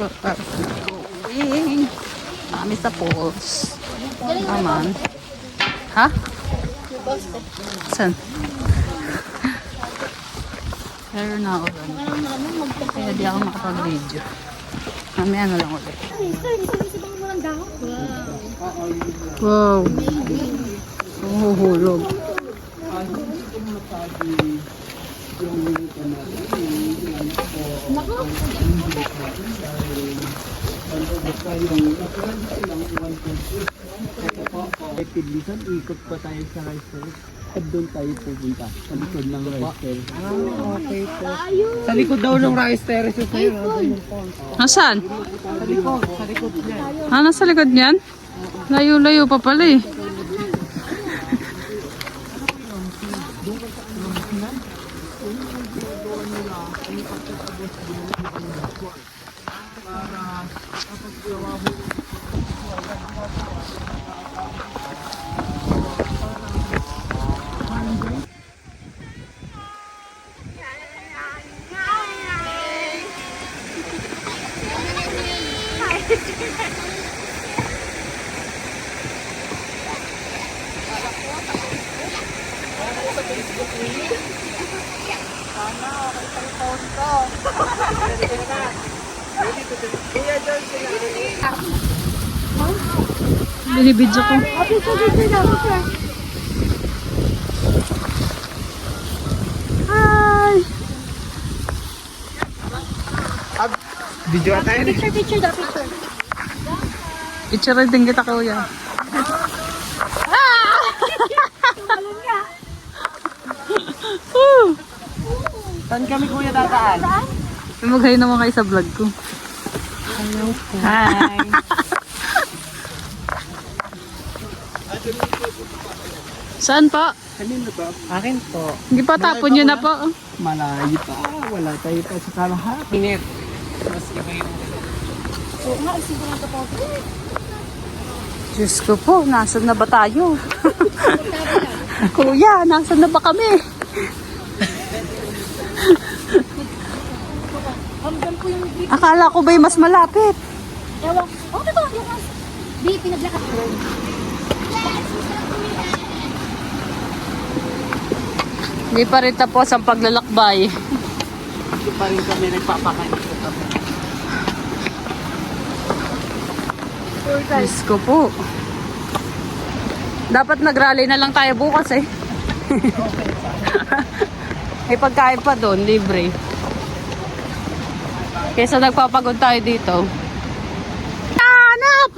Going. Kami sa falls. Naman. Ha? Saan? Pero na ulan. Kaya di ako makapag-video. Mamaya na lang ulit. Wow. Huhulog. Pidlisan, ikot pa tayo sa rice. At doon tayo pupunta. Sa likod ng rice terrace. Okay po. Sa likod daw ng rice terrace. Nasaan? Sa likod niya. Nasa likod niyan? Layo-layo pa pala eh. Binibidyo ko. Hi! Video tayo. Picture. Picture din kita kuya. Saan kami kuya dadaan? Maghay naman kayo sa vlog ko. Hello po. Hi! Saan po? Kanino to? Akin po. Hindi pa tapon nyo na po. Malayo pa. Wala tayo pa sa kalahat. Minit. Mas iba yung... Diyos ko po, nasan na ba tayo? Kuya, nasan na ba kami? Akala ko ba'y mas malapit? Ewan. Oh, ito. Yung mas. Di, pinaglakad ko. Hindi pa rin tapos ang paglalakbay. Ito pa rin kami nagpapakain sa tabi. Diyos ko po. Dapat nag-rally na lang tayo bukas eh. May pagkain pa doon, libre. Kesa nagpapagod tayo dito. Hanap!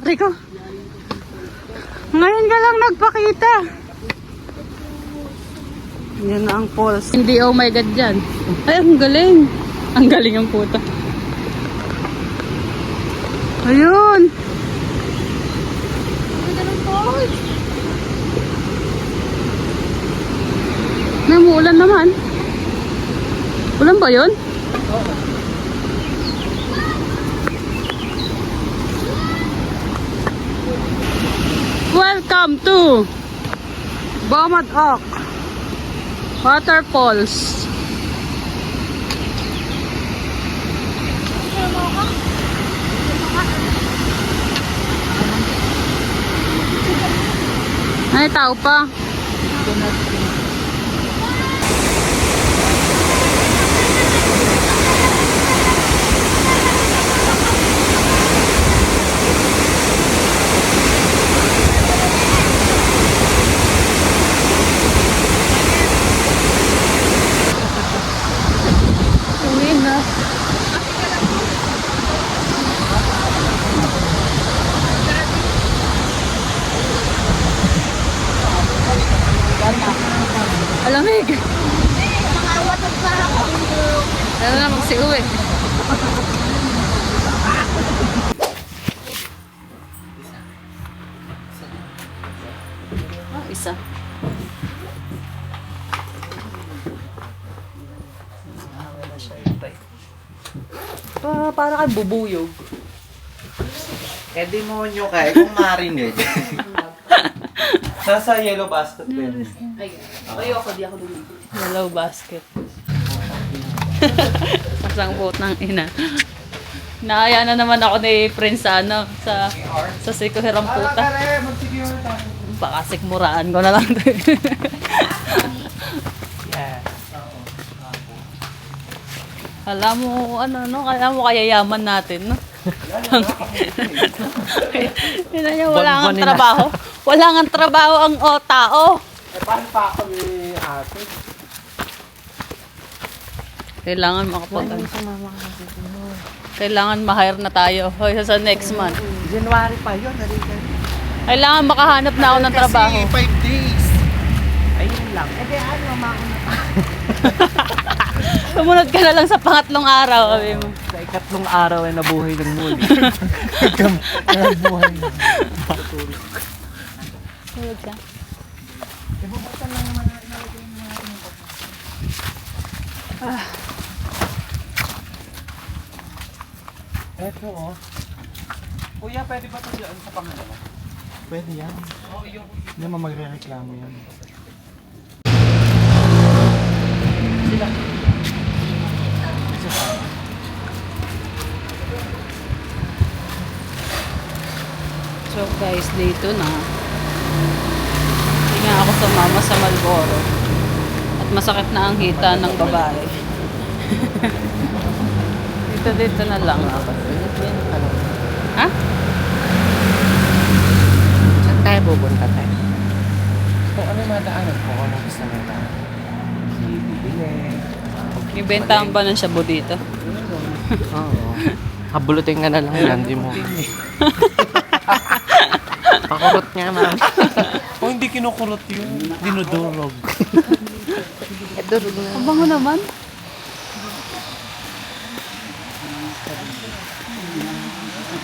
Rico. Ngayon ka lang nagpakita. Yan na ang falls. Hindi oh my god dyan. Ay, ang galing. Ang galing ang puta. Ayun. May umuulan naman. Ulan ba yun? Welcome to Bomad Oak Waterfalls. Ay, tao pa. Uwi na. Alamig. Ano na magsiuwi. Isa. Para kang bubuyog. Eh di mo nyo kaya kung marinig. Nasa yellow basket ko yun. Ayoko, di ako dun. Yellow basket. Masang boat ng ina. Naaya na naman ako ni Prince sa ano, sa Siko Hiramputa. Baka sikmuraan ko na lang. Yeah. Alam mo, ano, no? Kaya mo kayayaman natin, no? Tignan niyo, wala nga trabaho. Wala nga trabaho ang tao. Eh, paano pa ako ni ate? Kailangan kailangan ma-hire na tayo. Hoy, sa next month. January pa yun. Kailangan makahanap na ako ng trabaho. Kasi 5 days. Ayun lang. Eh, di ano, mauna pa. Sumunod ka na lang sa pangatlong araw, sabi mo. Sa ikatlong araw ay nabuhay ng muli. Nabuhay na. Sumunod ka. Eto oh. Kuya, pwede ba ito dyan sa pangalawa? Pwede yan. Hindi naman magre-reklamo yan. Sila. Isa pa. So guys, dito na. Hindi nga ako sumama sa Malboro. At masakit na ang hita ng babae. Dito na lang ako. Ha? Saan tayo pupunta tayo? Kung ano yung madaanan ko, kung ano gusto mo tayo. Ibentahan ba ng shabu dito? Oo. Habulutin ka na lang yan, di mo. Pakurot nga, ma'am. O hindi kinukurot yun. Dinudurog. Durog na. Ang bango naman.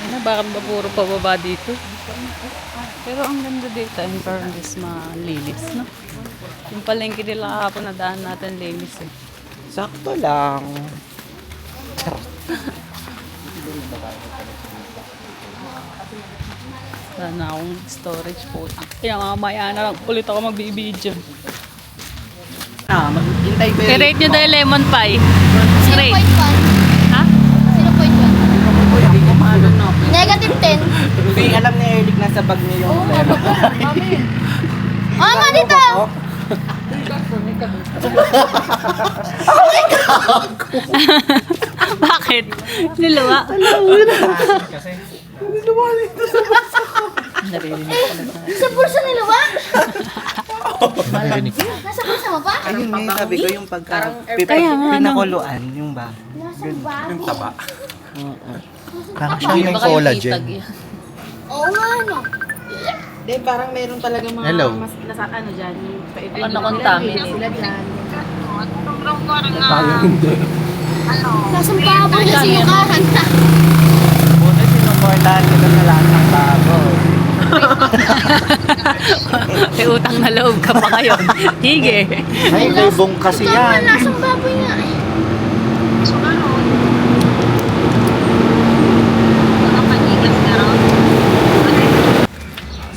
Ano, bakit ba puro pababa dito? Pero ang ganda dito, in fairness, malinis, no? Yung palengke nila kahapon na daan natin, linis eh. Sakto lang. Sana akong storage po. Kaya mamaya na lang ulit ako magbibideo. Maghintay ko I-rate nyo daw yung lemon pie. 0.1. Rate. Ha? 0.1. Negative 10. Hindi alam ni Eric nasa bag niya yung pera. Oh, nga dito! Bakit? Niluwa? Kasi Sa bulsa nila ba? Nasa bulsa mo pa? ayun nga yung sabi ko yung pagka Kaya nga, ano? pinakuluan yung ba? Nasa ba? Yung taba. Parang siya yung collagen. Oo nga, no. Hindi, parang meron talaga mga Hello. mas nasa ano dyan, yung Ano contaminate? sila dyan. Nasa baboy na sinukahan na. Buti sinuportahan nila sa lahat ng baboy. May utang na loob ka pa kayo. Hige. Ay, libong kasi Ito yan. nasang baboy nga eh.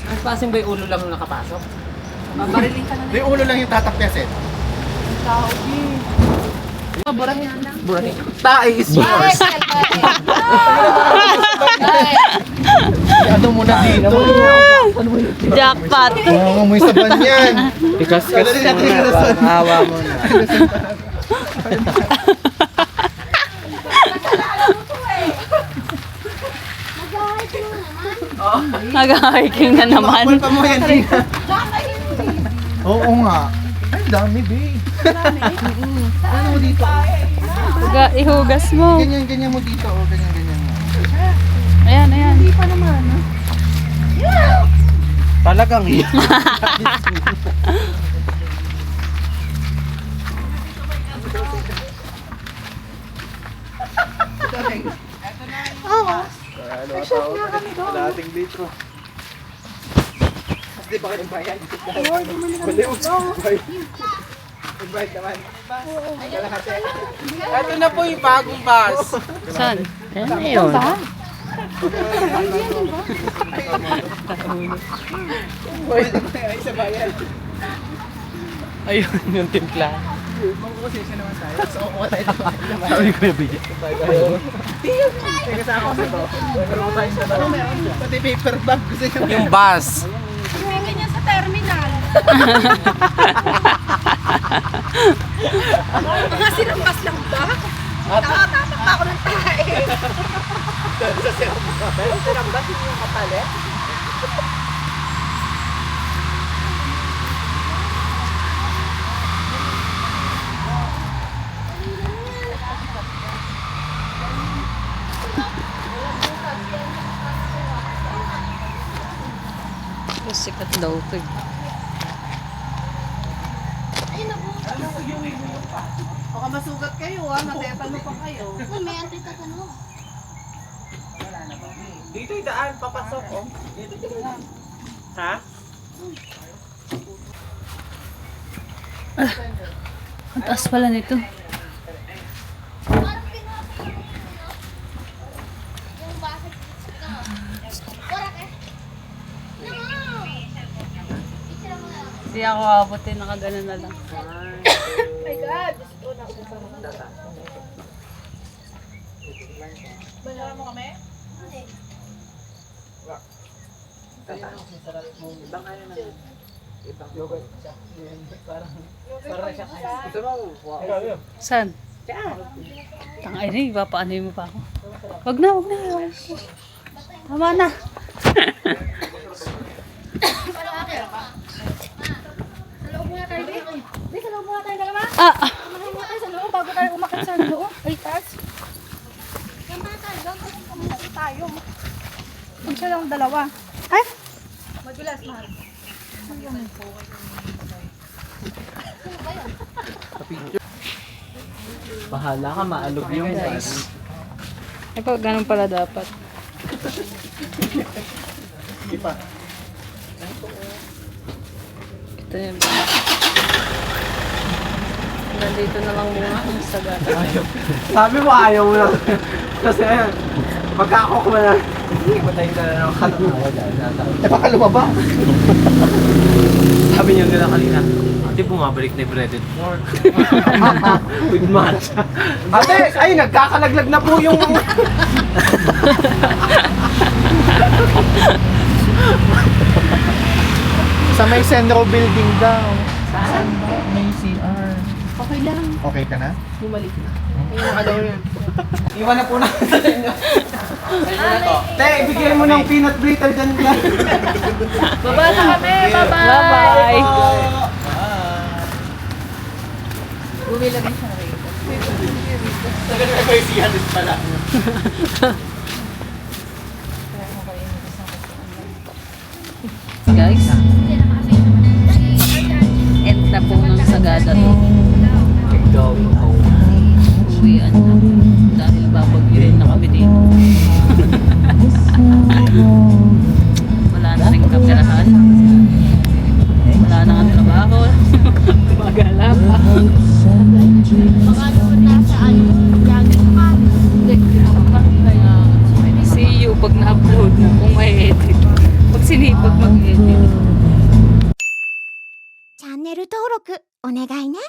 Ang pasin ba yung ulo lang nakapasok? May ulo lang yung tatakyasin. Tae is yours. Ano muna din? Jackpot. May saban yan. Ikas-kas mo na, parang awa mo na. Nag-hiking na naman. Pa mo yan, Gina. Oo nga. Ay, dami, babe. Ano mo dito? Ihugas mo. Ganyan mo dito. Oh, ganyan mo. Ayan, ayan. Talagang yan. Dating dito. Di ba kayo bayad? Invite naman. Ito na po yung bagong bus. Saan? Ayan na yun. Pwede ba yung isa bayad? Ayun. Yung timpla. Magkukosesya naman tayo. So, kukuha tayo naman. Sabi ko yung video. Teka sa ako sa to. Pero tayo sa to. Pati paper bag. Yung bus. May ganyan sa terminal. Mga sinampas lang ba? Nakatapak pa ako ng tae. Sa sinambas yung kapalit. Sikat daw ito eh. Baka masugat kayo ha, matetano pa kayo. Uy, may antitatano. Dito yung daan, papasok oh. Ha? Ang taas pala nito. Parang pinapakita. Yung bakit. Warak eh. Picture mo na. Hindi ako abutin, nakagano na lang. My God. Gusto na ako. Bayaran mo kami? Hindi. Saan? Tangay na, ipapaano mo pa ako. Wag na, wag na. Tama na. Sa loob muna tayo, babe. Babe, sa loob muna tayo dalawa. Ah! Manahin muna tayo sa loob bago tayo umakit sa loob. Ay, taas. Yan muna tayo. Gagawin tayo. Huwag siya lang dalawa. Ay! Madulas, mahal. Bahala ka, maalog yung guys. Ay pa, ganun pala dapat. Ipa. Ito yun. Nandito na lang muna ang sagada. Sabi mo ayaw mo lang. Kasi magkakok mo na. Hindi mo tayo na nakakatawa dyan. Eh, baka lumaba. Sabi niyo nila kanina, ate bumabalik na yung breaded pork. With matcha. Ate, ay nagkakalaglag na po yung... Sa may Senro building daw. Saan? May CR. Okay lang. Okay ka na? Iwan na po natin sa inyo. Sa inyo na to. Te, bigyan mo ng peanut brittle dyan lang. Baba na kami! Bye-bye! Bumilagay siya rin. Nag-siyan din pala. Guys, end na po ng sagada to. Going home. Uwian na. Dahil babagyin na kami dito. Wala na rin kapirahan. Wala na ang trabaho. Magala pa. Baka doon nasa ano, jogging pa. Kaya, see you pag na-upload mo kung may edit. Pag sinipag mag-edit. チャンネル登録お願いね。